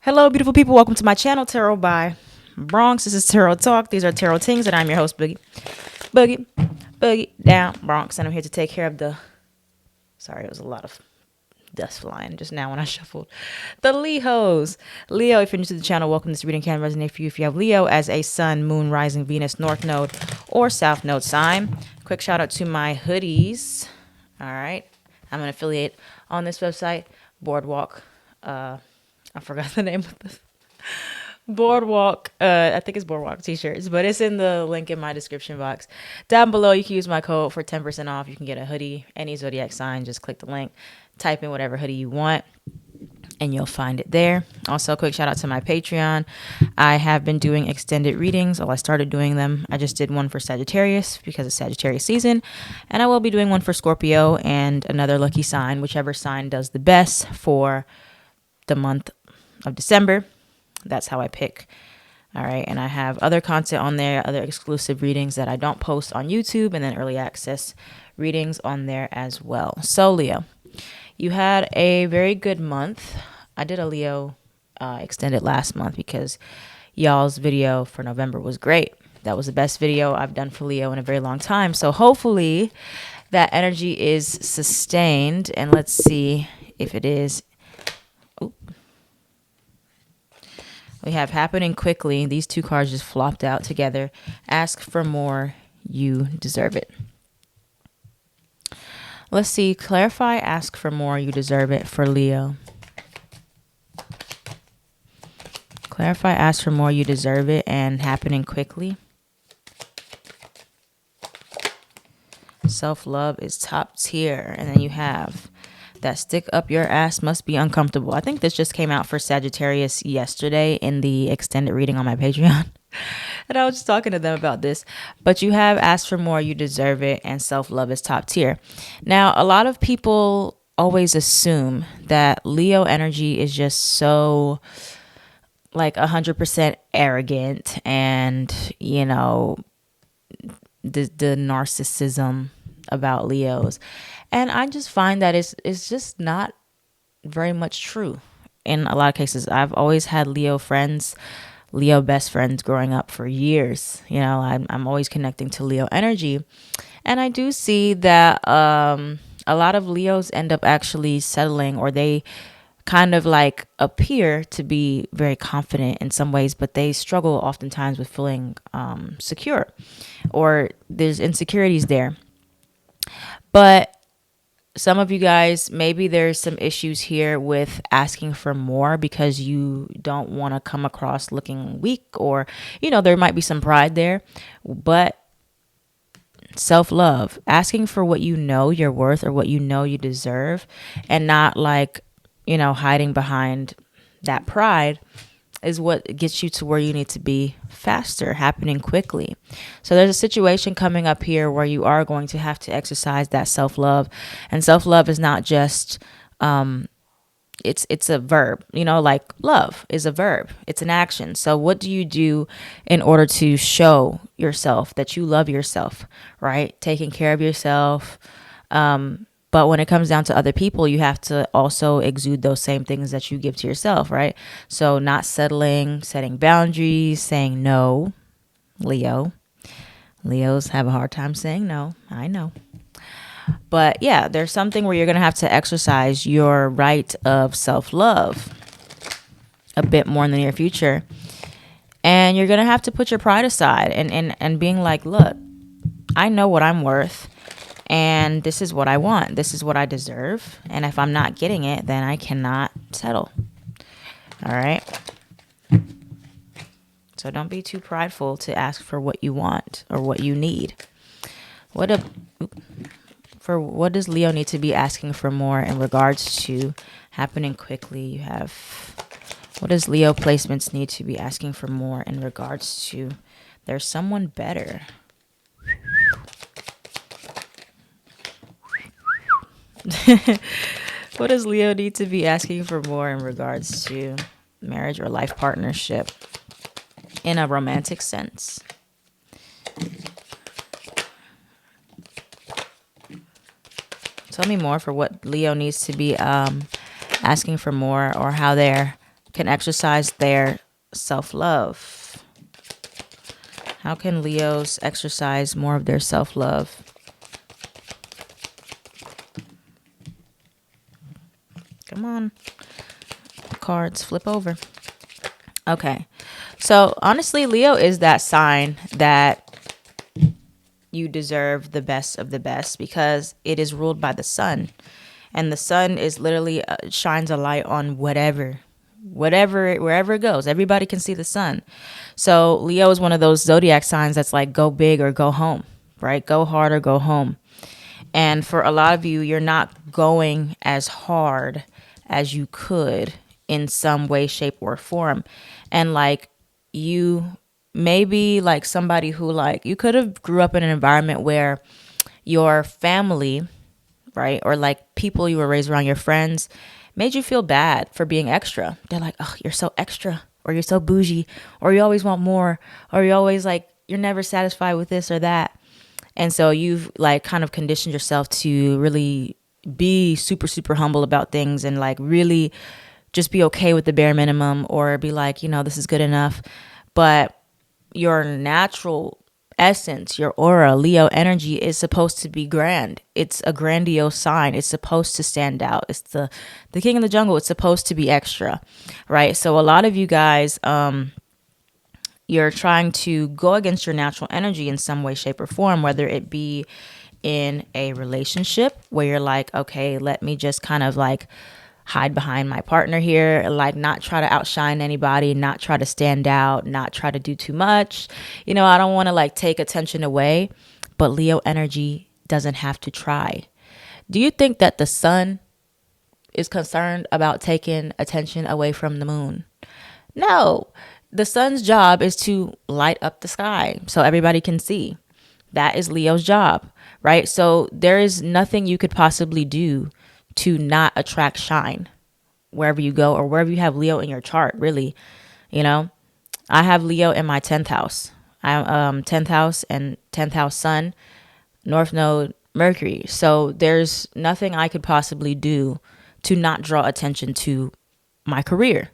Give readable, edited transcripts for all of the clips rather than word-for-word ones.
Hello, beautiful people. Welcome to my channel, Tarot by Bronx. This is Tarot Talk. These are Tarot Tings, and I'm your host, Boogie. Boogie, Boogie, down, Bronx. And I'm here to take care of the... Sorry, it was a lot of dust flying just now when I shuffled. The Leos. Leo, if you're new to the channel, welcome. This reading can resonate for you if you have Leo as a sun, moon, rising, Venus, north node, or south node sign. Quick shout out to my hoodies. All right. I'm an affiliate on this website, Boardwalk. I forgot the name of this. Boardwalk. I think it's Boardwalk t-shirts, but it's in the link in my description box. Down below, you can use my code for 10% off. You can get a hoodie, any zodiac sign. Just click the link, type in whatever hoodie you want, and you'll find it there. Also, a quick shout out to my Patreon. I have been doing extended readings. I started doing them. I just did one for Sagittarius because it's Sagittarius season, and I will be doing one for Scorpio and another lucky sign, whichever sign does the best for the month of December. That's how I pick. All right. And I have other content on there, other exclusive readings that I don't post on YouTube, and then early access readings on there as well. So Leo, you had a very good month. I did a Leo extended last month because y'all's video for November was great. That was the best video I've done for Leo in a very long time. So hopefully that energy is sustained, and let's see if it is. We have happening quickly. These two cards just flopped out together. Ask for more. You deserve it. Let's see. Clarify. Ask for more. You deserve it for Leo. Clarify. Ask for more. You deserve it. And happening quickly. Self-love is top tier. And then you have that stick up your ass must be uncomfortable. I think this just came out for Sagittarius yesterday in the extended reading on my Patreon. And I was just talking to them about this. But you have asked for more, you deserve it, and self-love is top tier. Now, a lot of people always assume that Leo energy is just so like 100% arrogant and, you know, the narcissism about Leos. And I just find that it's just not very much true in a lot of cases. I've always had Leo friends, Leo best friends growing up for years. You know, I'm always connecting to Leo energy. And I do see that a lot of Leos end up actually settling, or they kind of like appear to be very confident in some ways, but they struggle oftentimes with feeling secure, or there's insecurities there. But some of you guys, maybe there's some issues here with asking for more because you don't want to come across looking weak, or, you know, there might be some pride there. But self-love, asking for what you know you're worth or what you know you deserve, and not like, you know, hiding behind that pride, is what gets you to where you need to be faster, happening quickly. So there's a situation coming up here where you are going to have to exercise that self-love. And self-love is not just, it's a verb, you know, like love is a verb. It's an action. So what do you do in order to show yourself that you love yourself, right? Taking care of yourself, but when it comes down to other people, you have to also exude those same things that you give to yourself, right? So not settling, setting boundaries, saying no. Leo. Leos have a hard time saying no. I know. But yeah, there's something where you're going to have to exercise your right of self-love a bit more in the near future. And you're going to have to put your pride aside and being like, look, I know what I'm worth. And this is what I want. This is what I deserve. And if I'm not getting it, then I cannot settle. All right. So don't be too prideful to ask for what you want or what you need. What does Leo need to be asking for more in regards to happening quickly? You have, what does Leo placements need to be asking for more in regards to there's someone better? What does Leo need to be asking for more in regards to marriage or life partnership in a romantic sense? Tell me more for what Leo needs to be asking for more, or how they're can exercise their self-love? How can Leos exercise more of their self-love? Come on. Cards, flip over. Okay. So honestly, Leo is that sign that you deserve the best of the best because it is ruled by the sun. And the sun is literally shines a light on wherever it goes. Everybody can see the sun. So Leo is one of those zodiac signs that's like go big or go home, right? Go hard or go home. And for a lot of you, you're not going as hard as you could in some way, shape, or form. And like you maybe like somebody who like you could have grew up in an environment where your family, right, or like people you were raised around, your friends, made you feel bad for being extra. They're like, oh, you're so extra, or you're so bougie, or you always want more, or you're always like, you're never satisfied with this or that. And so you've like kind of conditioned yourself to really be super, super humble about things and like really just be okay with the bare minimum or be like, this is good enough. But your natural essence, your aura, Leo energy is supposed to be grand. It's a grandiose sign. It's supposed to stand out. It's the king of the jungle. It's supposed to be extra, right? So a lot of you guys, you're trying to go against your natural energy in some way, shape, or form, whether it be in a relationship where you're like, okay, let me just kind of like hide behind my partner here, like not try to outshine anybody, not try to stand out, not try to do too much. I don't want to like take attention away, but Leo energy doesn't have to try. Do you think that the sun is concerned about taking attention away from the moon? No. The sun's job is to light up the sky so everybody can see. That is Leo's job, right? So there is nothing you could possibly do to not attract shine wherever you go or wherever you have Leo in your chart, really. I have Leo in my 10th house. I'm 10th house and 10th house sun, North Node, Mercury. So there's nothing I could possibly do to not draw attention to my career.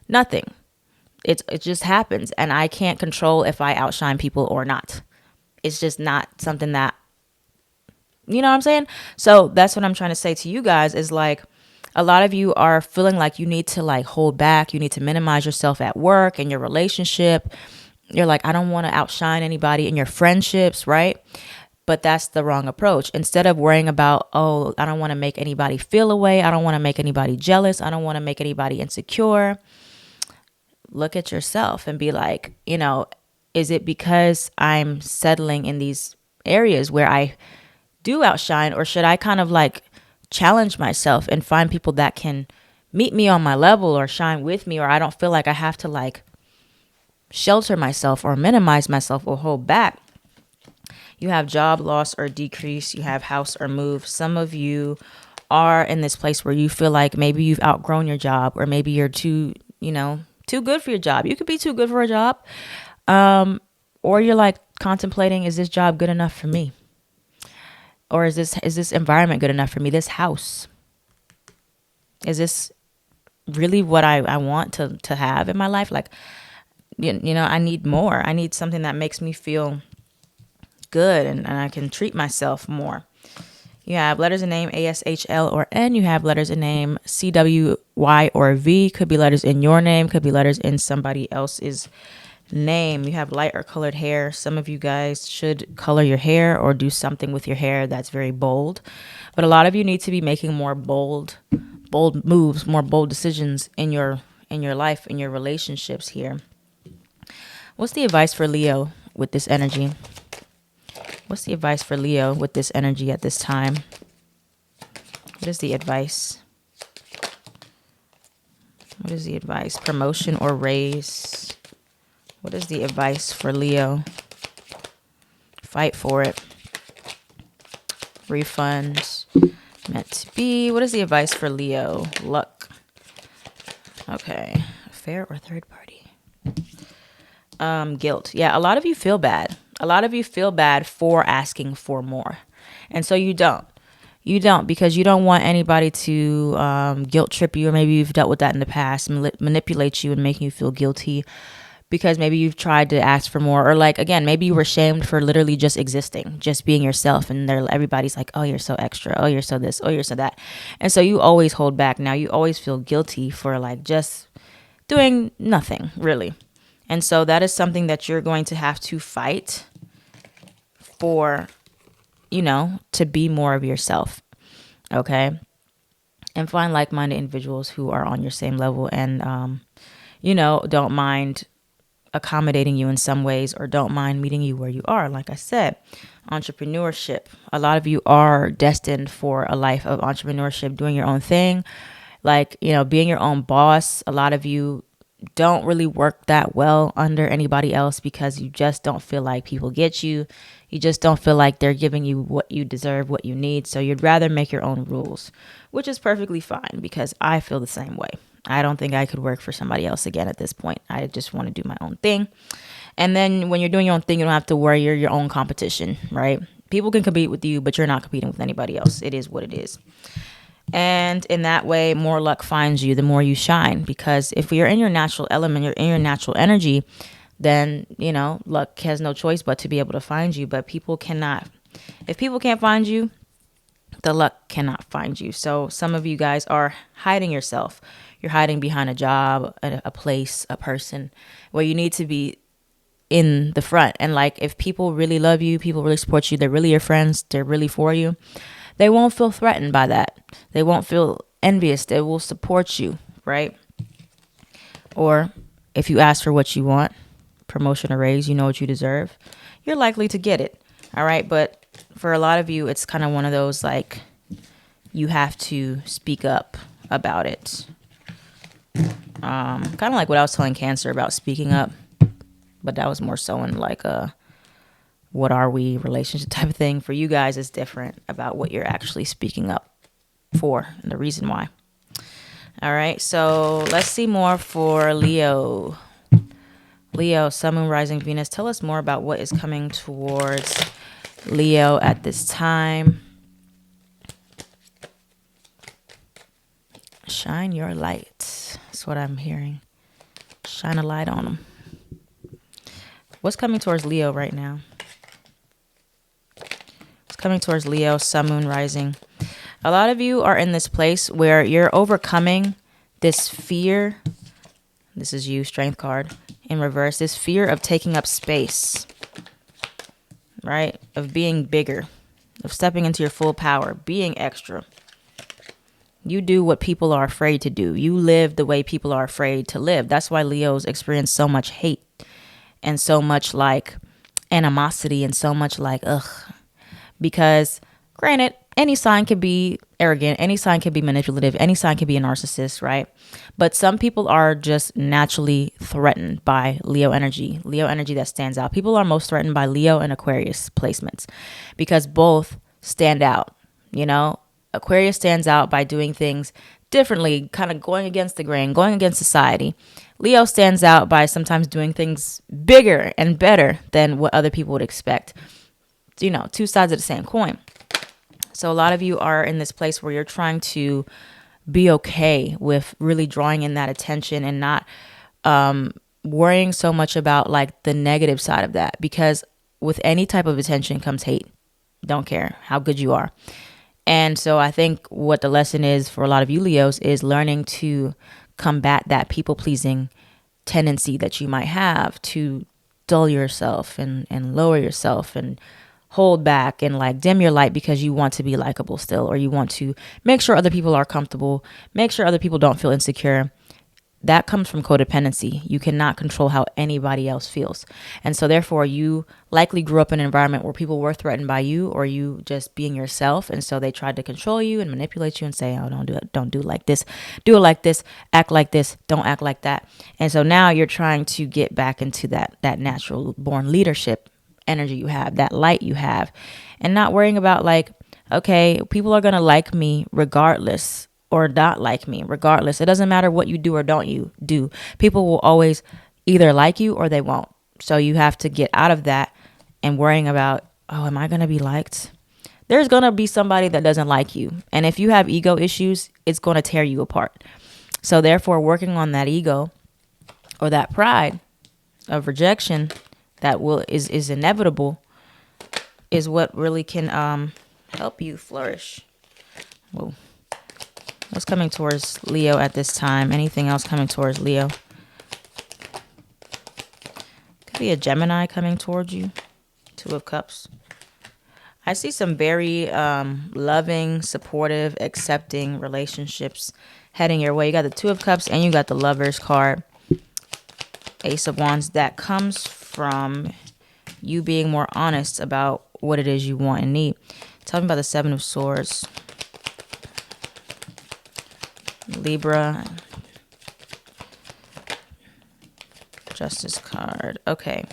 Nothing. It just happens, and I can't control if I outshine people or not. It's just not something that, you know what I'm saying? So that's what I'm trying to say to you guys is like, a lot of you are feeling like you need to like hold back. You need to minimize yourself at work and your relationship. You're like, I don't want to outshine anybody in your friendships, right? But that's the wrong approach. Instead of worrying about, oh, I don't want to make anybody feel away. I don't want to make anybody jealous. I don't want to make anybody insecure. Look at yourself and be like, is it because I'm settling in these areas where I do outshine, or should I kind of like challenge myself and find people that can meet me on my level or shine with me, or I don't feel like I have to like shelter myself or minimize myself or hold back. You have job loss or decrease. You have house or move. Some of you are in this place where you feel like maybe you've outgrown your job, or maybe you're too good for your job. You could be too good for a job. Or you're like contemplating, is this job good enough for me? Or is this environment good enough for me? This house, is this really what I want to have in my life? Like, I need more. I need something that makes me feel good and I can treat myself more. You have letters in name A, S, H, L, or N. You have letters in name C, W, Y, or V. Could be letters in your name. Could be letters in somebody else's name. You have light or colored hair. Some of you guys should color your hair or do something with your hair that's very bold. But a lot of you need to be making more bold moves, more bold decisions in your life, in your relationships here. What's the advice for Leo with this energy? What's the advice for Leo with this energy at this time? What is the advice? What is the advice? Promotion or raise? What is the advice for Leo? Fight for it. Refunds. Meant to be. What is the advice for Leo? Luck. Okay. Affair or third party? Guilt. Yeah, a lot of you feel bad. A lot of you feel bad for asking for more. And so you don't. You don't, because you don't want anybody to guilt trip you, or maybe you've dealt with that in the past, manipulate you and making you feel guilty because maybe you've tried to ask for more, or like, again, maybe you were shamed for literally just existing, just being yourself, and everybody's like, oh, you're so extra, oh, you're so this, oh, you're so that, and so you always hold back. Now you always feel guilty for like just doing nothing really, and so that is something that you're going to have to fight for, to be more of yourself, okay, and find like-minded individuals who are on your same level and don't mind accommodating you in some ways, or don't mind meeting you where you are. Like I said, entrepreneurship. A lot of you are destined for a life of entrepreneurship, doing your own thing, like, being your own boss. A lot of you don't really work that well under anybody else because you just don't feel like people get you. You just don't feel like they're giving you what you deserve, what you need. So you'd rather make your own rules, which is perfectly fine because I feel the same way. I don't think I could work for somebody else again at this point. I just want to do my own thing. And then when you're doing your own thing, you don't have to worry you're your own competition, right? People can compete with you, but you're not competing with anybody else. It is what it is. And in that way, more luck finds you the more you shine. Because if you're in your natural element, you're in your natural energy, then, luck has no choice but to be able to find you. But people cannot. If people can't find you, the luck cannot find you. So some of you guys are hiding yourself. You're hiding behind a job, a place, a person, where you need to be in the front. And like, if people really love you, people really support you, they're really your friends, they're really for you, they won't feel threatened by that. They won't feel envious. They will support you, right? Or if you ask for what you want, promotion or raise, you know what you deserve, you're likely to get it. All right. But for a lot of you, it's kind of one of those, like, you have to speak up about it. Kind of like what I was telling Cancer about speaking up, but that was more so in like a what are we relationship type of thing. For you guys, it's different about what you're actually speaking up for and the reason why. All right, so let's see more for Leo. Leo, Sun, Moon, Rising, Venus. Tell us more about what is coming towards Leo at this time. Shine your light. That's what I'm hearing. Shine a light on them. What's coming towards Leo right now? What's coming towards Leo, Sun, Moon, Rising? A lot of you are in this place where you're overcoming this fear. This is you, Strength card in reverse. This fear of taking up space, right? Of being bigger, of stepping into your full power, being extra. You do what people are afraid to do. You live the way people are afraid to live. That's why Leos experience so much hate and so much like animosity and so much like, ugh. Because granted, any sign can be arrogant. Any sign can be manipulative. Any sign can be a narcissist, right? But some people are just naturally threatened by Leo energy that stands out. People are most threatened by Leo and Aquarius placements because both stand out, Aquarius stands out by doing things differently, kind of going against the grain, going against society. Leo stands out by sometimes doing things bigger and better than what other people would expect. Two sides of the same coin. So a lot of you are in this place where you're trying to be okay with really drawing in that attention and not worrying so much about like the negative side of that, because with any type of attention comes hate. Don't care how good you are. And so I think what the lesson is for a lot of you Leos is learning to combat that people-pleasing tendency that you might have to dull yourself and lower yourself and hold back and like dim your light because you want to be likable still, or you want to make sure other people are comfortable, make sure other people don't feel insecure. That comes from codependency. You cannot control how anybody else feels. And so therefore you likely grew up in an environment where people were threatened by you or you just being yourself. And so they tried to control you and manipulate you and say, oh, don't do it. Don't do it like this. Do it like this. Act like this. Don't act like that. And so now you're trying to get back into that natural born leadership energy you have, that light you have, and not worrying about like, okay, people are going to like me regardless or not like me regardless. It doesn't matter what you do or don't you do. People will always either like you or they won't. So you have to get out of that and worrying about, oh, am I going to be liked? there's going to be somebody that doesn't like you. And if you have ego issues, it's going to tear you apart. So therefore, working on that ego or that pride of rejection that is inevitable is what really can help you flourish. Whoa. What's coming towards Leo at this time? Anything else coming towards Leo? Could be a Gemini coming towards you. Two of Cups. I see some very loving, supportive, accepting relationships heading your way. You got the Two of Cups and you got the Lovers card. Ace of Wands. That comes from you being more honest about what it is you want and need. Tell me about the Seven of Swords. Libra. Justice card. Okay.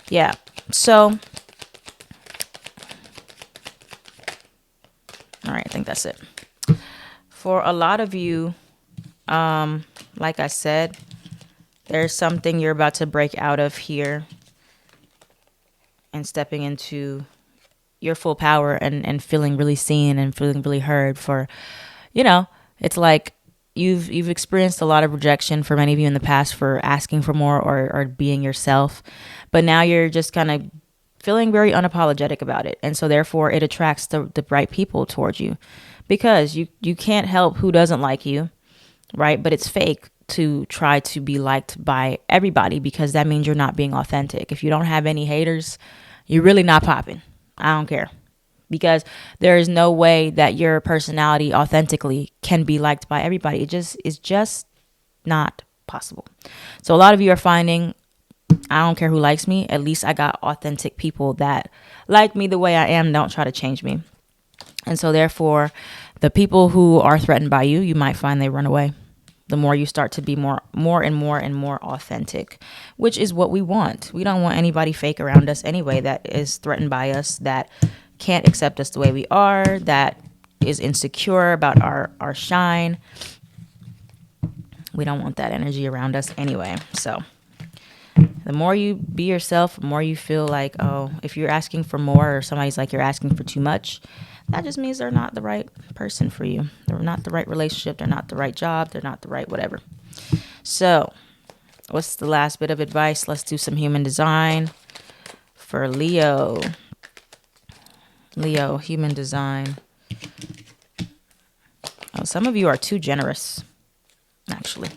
Yeah. So, all right, I think that's it. For a lot of you, like I said, there's something you're about to break out of here and stepping into your full power and feeling really seen and feeling really heard for, it's like you've experienced a lot of rejection for many of you in the past for asking for more or being yourself. But now you're just kind of feeling very unapologetic about it. And so therefore it attracts the right people towards you because you can't help who doesn't like you, right? But it's fake to try to be liked by everybody because that means you're not being authentic. If you don't have any haters, you're really not popping. I don't care. Because there is no way that your personality authentically can be liked by everybody. It's just not possible. So a lot of you are finding, I don't care who likes me. At least I got authentic people that like me the way I am. Don't try to change me. And so therefore, the people who are threatened by you, you might find they run away. The more you start to be more and more authentic, which is what we want. We don't want anybody fake around us anyway that is threatened by us, that can't accept us the way we are, that is insecure about our shine. We don't want that energy around us anyway. So the more you be yourself, the more you feel like, oh, if you're asking for more or somebody's like you're asking for too much, that just means they're not the right person for you. They're not the right relationship. They're not the right job. They're not the right whatever. So what's the last bit of advice? Let's do some human design for Leo. Leo, human design. Oh, some of you are too generous, actually.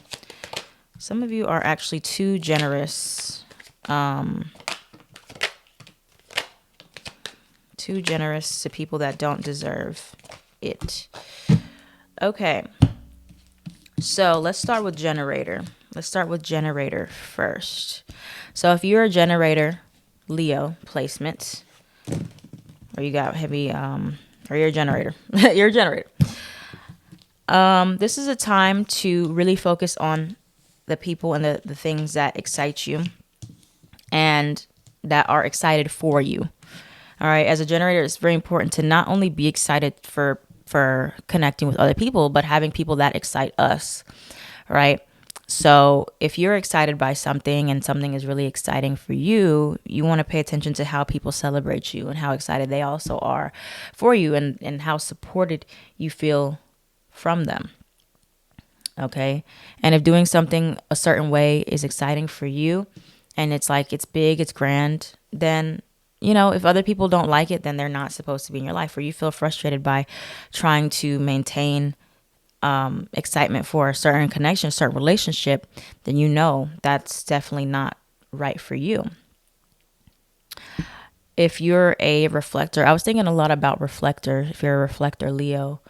Some of you are actually too generous. Too generous to people that don't deserve it. Okay. So let's start with generator. Let's start with generator first. So if you're a generator, Leo placement, or you got heavy, or you're a generator, you're a generator. This is a time to really focus on the people and the things that excite you and that are excited for you. All right. As a generator, it's very important to not only be excited for connecting with other people, but having people that excite us. Right. So if you're excited by something and something is really exciting for you, you want to pay attention to how people celebrate you and how excited they also are for you and how supported you feel from them. Okay. And if doing something a certain way is exciting for you and it's like it's big, it's grand, then if other people don't like it, then they're not supposed to be in your life, or you feel frustrated by trying to maintain excitement for a certain connection, a certain relationship, then that's definitely not right for you. If you're a reflector, I was thinking a lot about reflector. If you're a reflector, Leo,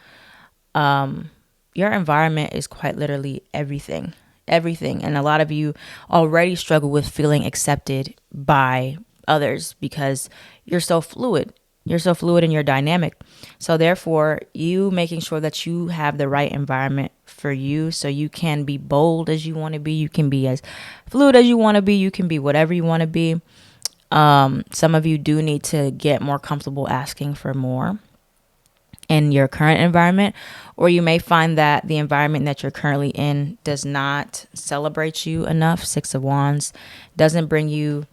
your environment is quite literally everything. And a lot of you already struggle with feeling accepted by others because you're so fluid. You're so fluid in your dynamic. So therefore, you making sure that you have the right environment for you so you can be bold as you want to be. You can be as fluid as you want to be. You can be whatever you want to be. Some of you do need to get more comfortable asking for more in your current environment, or you may find that the environment that you're currently in does not celebrate you enough. Six of Wands doesn't bring you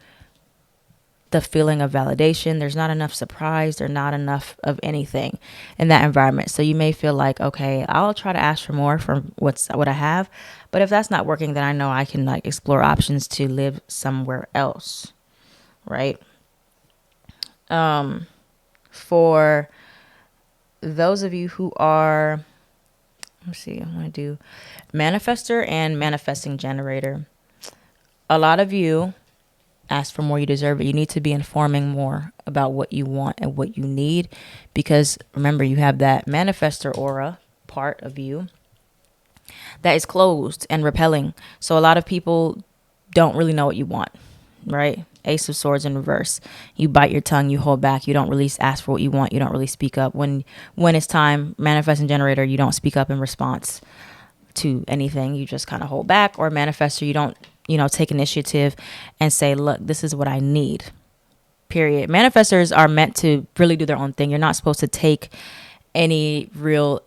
the feeling of validation. There's not enough surprise. There's not enough of anything in that environment. So you may feel like, okay, I'll try to ask for more from what I have. But if that's not working, then I know I can like explore options to live somewhere else. Right. For those of you who are, let's see, I'm going to do manifester and manifesting generator. A lot of you ask for more, you deserve it. You need to be informing more about what you want and what you need, because remember, you have that manifestor aura part of you that is closed and repelling. So a lot of people don't really know what you want, right? Ace of Swords in reverse. You bite your tongue, you hold back, you don't really ask for what you want, you don't really speak up. When it's time, manifesting generator, you don't speak up in response to anything. You just kind of hold back. Or manifestor, you don't, take initiative and say, look, this is what I need. Period. Manifestors are meant to really do their own thing. You're not supposed to take any real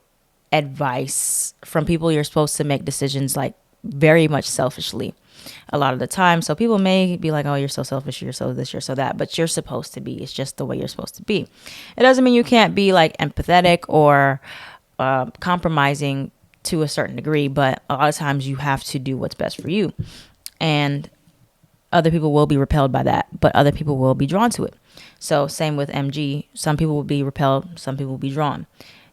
advice from people. You're supposed to make decisions like very much selfishly a lot of the time. So people may be like, oh, you're so selfish, you're so this, you're so that, but you're supposed to be. It's just the way you're supposed to be. It doesn't mean you can't be like empathetic or compromising to a certain degree, but a lot of times you have to do what's best for you. And other people will be repelled by that, but other people will be drawn to it. So same with MG. Some people will be repelled, some people will be drawn.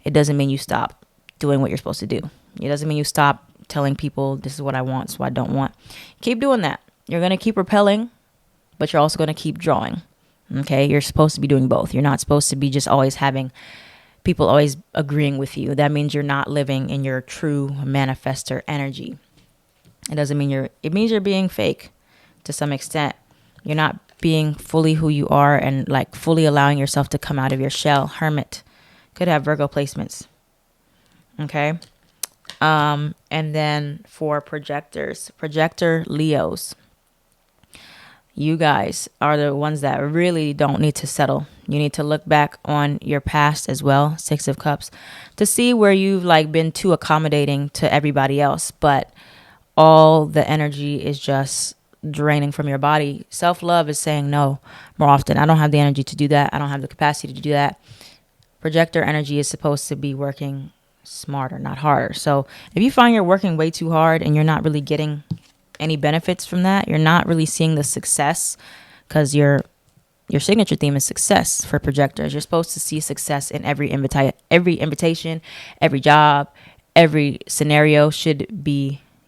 It doesn't mean you stop doing what you're supposed to do. It doesn't mean you stop telling people this is what I want, so I don't want. Keep doing that. You're going to keep repelling, but you're also going to keep drawing. Okay? You're supposed to be doing both. You're not supposed to be just always having people always agreeing with you. That means you're not living in your true manifestor energy. It doesn't mean it means you're being fake to some extent. You're not being fully who you are and like fully allowing yourself to come out of your shell. Hermit could have Virgo placements. Okay. And then for projectors, projector Leos, you guys are the ones that really don't need to settle. You need to look back on your past as well, Six of Cups, to see where you've like been too accommodating to everybody else, but all the energy is just draining from your body. Self-love is saying no more often. I don't have the energy to do that. I don't have the capacity to do that. Projector energy is supposed to be working smarter, not harder. So if you find you're working way too hard and you're not really getting any benefits from that, you're not really seeing the success, because your signature theme is success for projectors. You're supposed to see success in every invitation, every job, every scenario should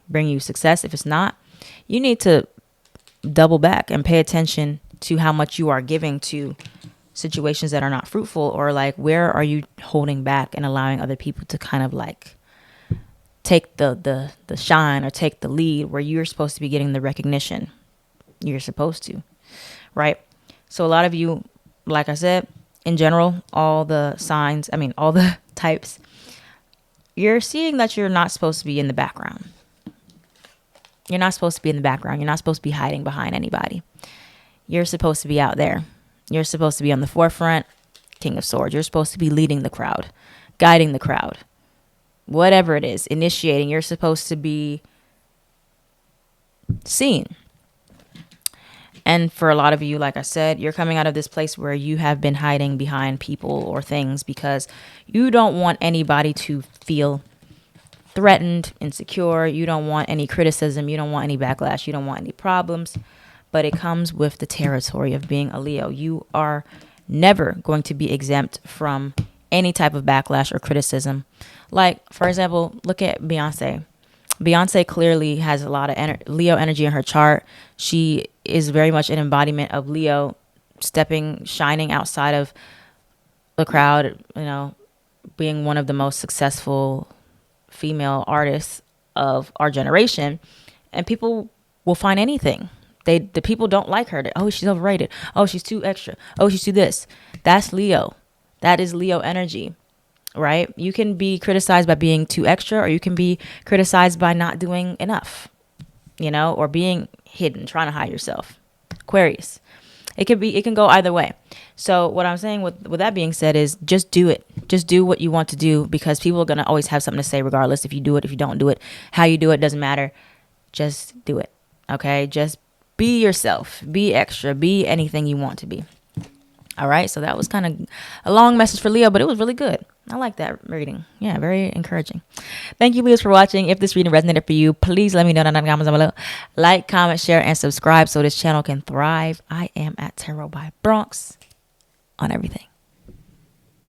bring you success. If it's not, you need to double back and pay attention to how much you are giving to situations that are not fruitful, or like where are you holding back and allowing other people to kind of like take the shine or take the lead, where you're supposed to be getting the recognition you're supposed to, right? So a lot of you, like I said, in general, all the types, you're seeing that you're not supposed to be in the background. You're not supposed to be in the background. You're not supposed to be hiding behind anybody. You're supposed to be out there. You're supposed to be on the forefront. King of Swords. You're supposed to be leading the crowd, guiding the crowd, whatever it is, initiating. You're supposed to be seen. And for a lot of you, like I said, you're coming out of this place where you have been hiding behind people or things because you don't want anybody to feel threatened, insecure. You don't want any criticism. You don't want any backlash. You don't want any problems. But it comes with the territory of being a Leo. You are never going to be exempt from any type of backlash or criticism. Like, for example, look at Beyonce. Beyonce clearly has a lot of Leo energy in her chart. She is very much an embodiment of Leo, shining outside of the crowd, being one of the most successful female artists of our generation. And people will find anything. The people don't like her. Oh, she's overrated. Oh, she's too extra. Oh, she's too this. That's Leo. That is Leo energy, right? You can be criticized by being too extra, or you can be criticized by not doing enough, or being hidden, trying to hide yourself. Aquarius. It can go either way. So what I'm saying with that being said is just do it. Just do what you want to do, because people are going to always have something to say regardless if you do it, if you don't do it. How you do it doesn't matter. Just do it. Okay? Just Be yourself. Be extra. Be anything you want to be. All right. So that was kind of a long message for Leo, but it was really good. I like that reading. Yeah, very encouraging. Thank you, Leos, for watching. If this reading resonated for you, please let me know down in the comments below. Like, comment, share, and subscribe so this channel can thrive. I am at Tarot by Bronx on everything.